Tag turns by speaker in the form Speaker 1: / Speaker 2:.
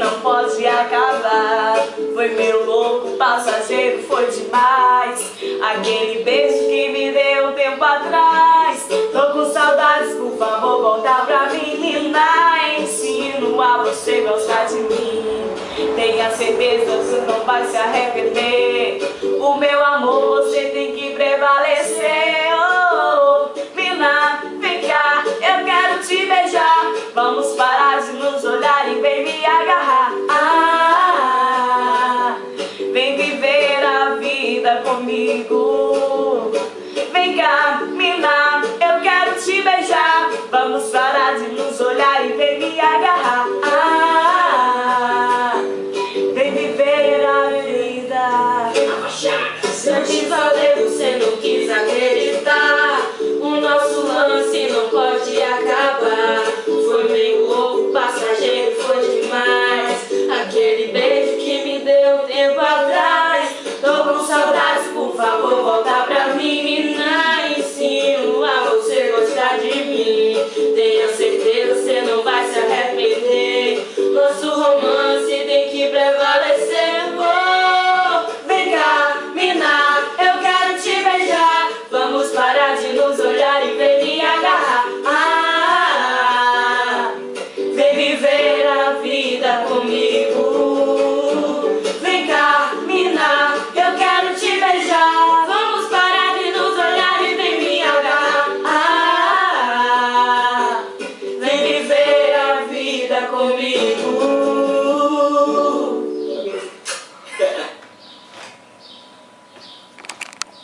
Speaker 1: não pode acabar. Foi meu louco passageiro, foi demais aquele beijo que me deu tempo atrás. Tô com saudades, por favor, volta pra mim, menina. Ensino a você gostar de mim. Tenha certeza, você não vai se arrepender. O meu amor, você tem que prevalecer. Oh, menina, vem cá, eu quero te beijar. Vamos parar de nos olhar e vem me agarrar. Vem viver a vida comigo. Vem cá, menina, eu quero te beijar. Vamos parar de nos olhar e vem me agarrar. Vem viver a vida.
Speaker 2: Se eu te falei, você não quis acreditar. O nosso lance não pode acabar. Foi meio louco, passageiro, foi demais aquele beijo que me deu tempo atrás. Tô com saudades, por favor, volta pra mim, menina. Ensino a você gostar de mim. Tenha certeza, você não vai se arrepender. Nosso romance tem que prevalecer. Oh, vem cá, menina, eu quero te beijar. Vamos parar de nos olhar e vem me agarrar. Vem viver a vida comigo. Vem cá, menina, eu quero te beijar. Vamos parar de nos olhar e vem me agarrar. Vem viver a vida comigo.